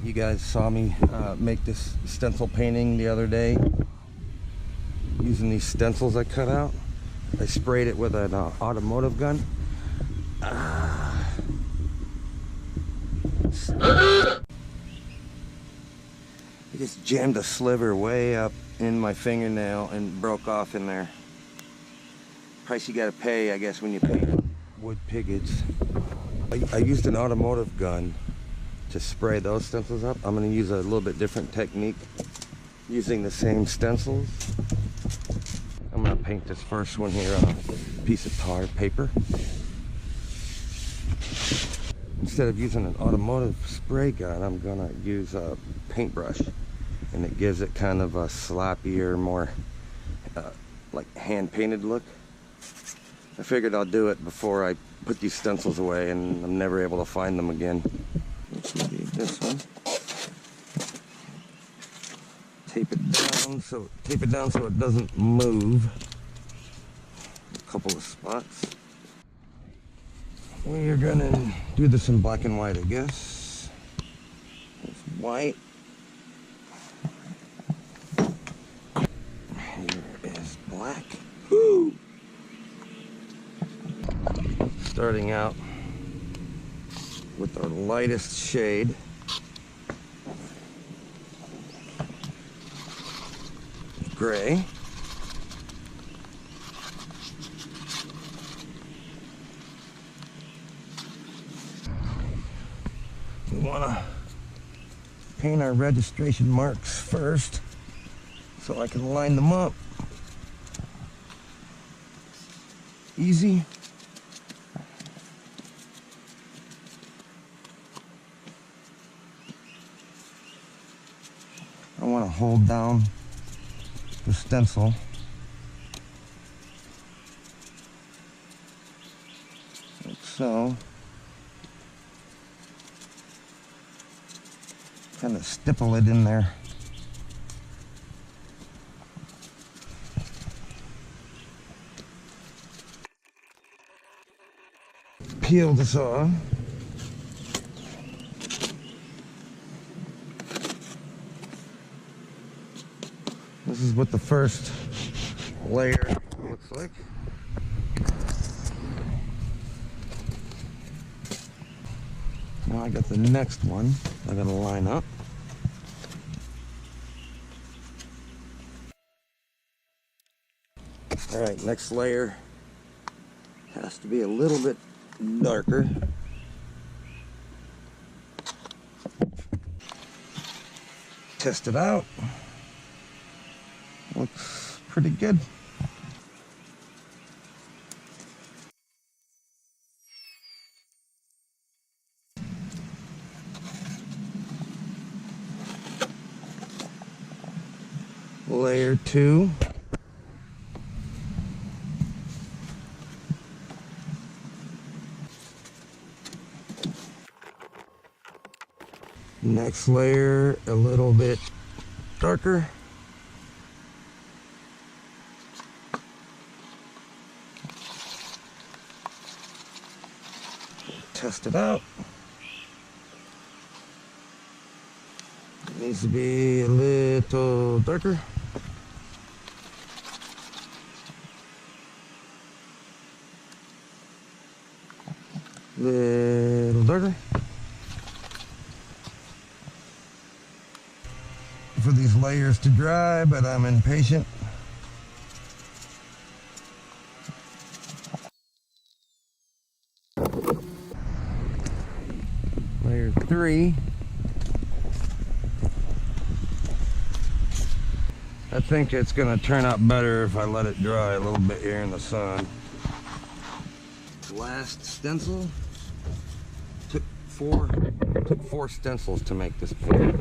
You guys saw me make this stencil painting the other day using these stencils I cut out. I sprayed it with an automotive gun. I just jammed a sliver way up in my fingernail and broke off in there. Price you gotta pay, I guess, when you paint wood piggets. I used an automotive gun to spray those stencils up. I'm going to use a little bit different technique using the same stencils. I'm going to paint this first one here on a piece of tar paper. Instead of using an automotive spray gun, I'm going to use a paintbrush, and it gives it kind of a sloppier, more like hand painted look. I figured I'll do it before I put these stencils away and I'm never able to find them again. This will be this one. Tape it down so it doesn't move. A couple of spots. We are gonna do this in black and white, I guess. It's white. Here is black. Woo! Starting out with our lightest shade. Gray. We want to paint our registration marks first so I can line them up. Easy. I want to hold down the stencil like so. Kind of stipple it in there. Peel this off. This is what the first layer looks like. Now I got the next one I gotta line up. All right, next layer has to be a little bit darker. Test it out. Looks pretty good. Layer 2. Next layer a little bit darker. Test it out. It needs to be a little darker. Little darker. For these layers to dry, but I'm impatient. Layer 3. I think it's going to turn out better if I let it dry a little bit here in the sun. Last stencil. Took four stencils to make this paint.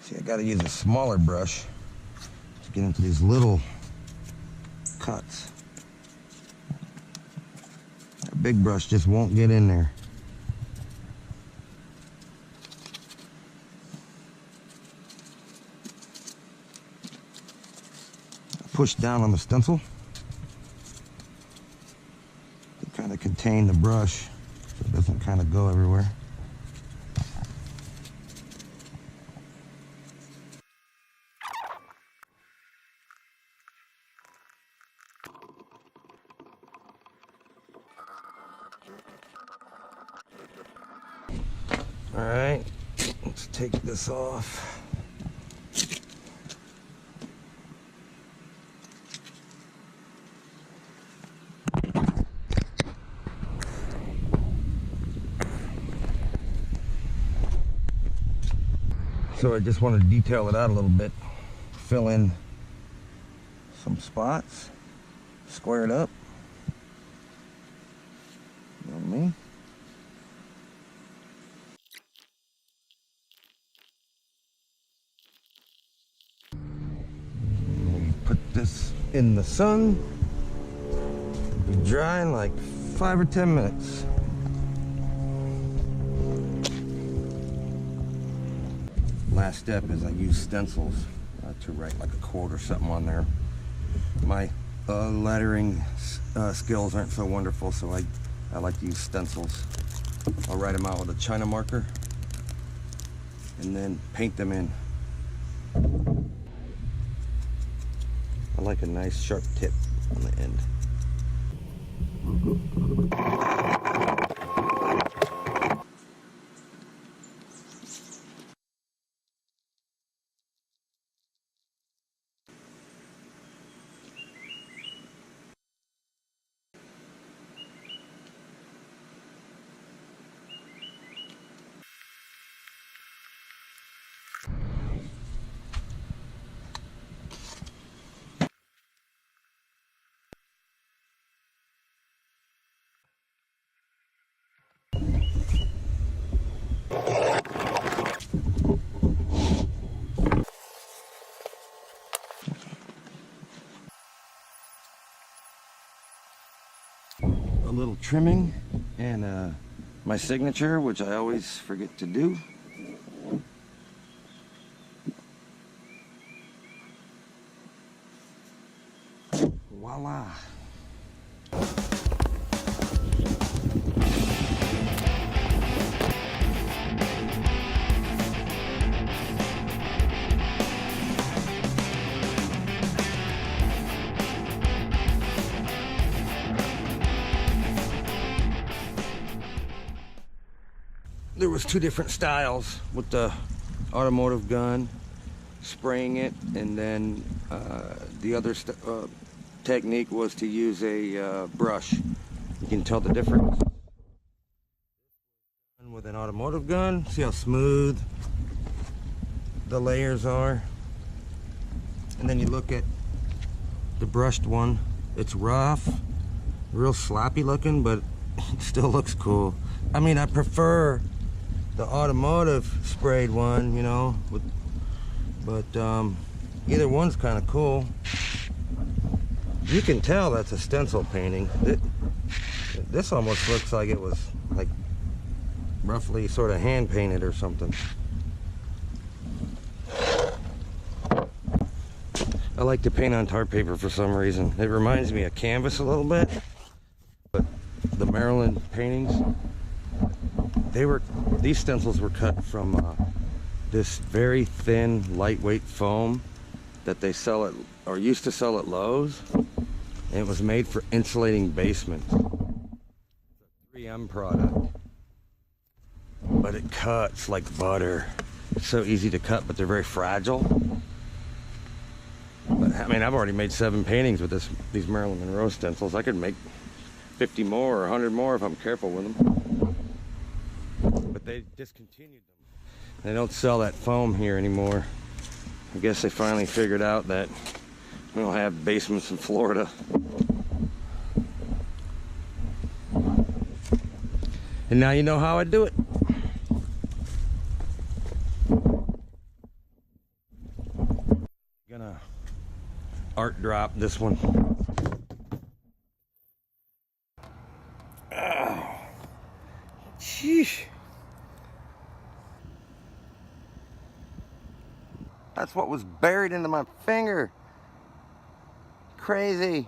See, I gotta use a smaller brush to get into these little cuts. A big brush just won't get in there. push down on the stencil to kind of contain the brush so it doesn't kind of go everywhere. All right, let's take this off. So I just want to detail it out a little bit, fill in some spots, square it up. You know what I mean? Put this in the sun. It'll be dry in like 5 or 10 minutes. Last step is I use stencils to write like a quote or something on there. My lettering skills aren't so wonderful, so I like to use stencils. I'll write them out with a China marker and then paint them in. I like a nice sharp tip on the end. A little trimming and my signature, which I always forget to do. Voila. There was 2 different styles with the automotive gun, spraying it, and then the other technique was to use a brush. You can tell the difference. With an automotive gun, see how smooth the layers are? And then you look at the brushed one, it's rough, real sloppy looking, but it still looks cool. I mean, I prefer the automotive sprayed one, you know, but either one's kind of cool. You can tell that's a stencil painting. This almost looks like it was like roughly sort of hand painted or something. I like to paint on tar paper for some reason. It reminds me of canvas a little bit, but the Marilyn paintings, these stencils were cut from this very thin, lightweight foam that they sell at, or used to sell at Lowe's, and it was made for insulating basements. It's a 3M product, but it cuts like butter. It's so easy to cut, but they're very fragile. But I mean, I've already made 7 paintings with these Marilyn Monroe stencils. I could make 50 more or 100 more if I'm careful with them. But they discontinued them. They don't sell that foam here anymore. I guess they finally figured out that we don't have basements in Florida. And now you know how I do it. Gonna art drop this one. Oh, sheesh. That's what was buried into my finger. Crazy.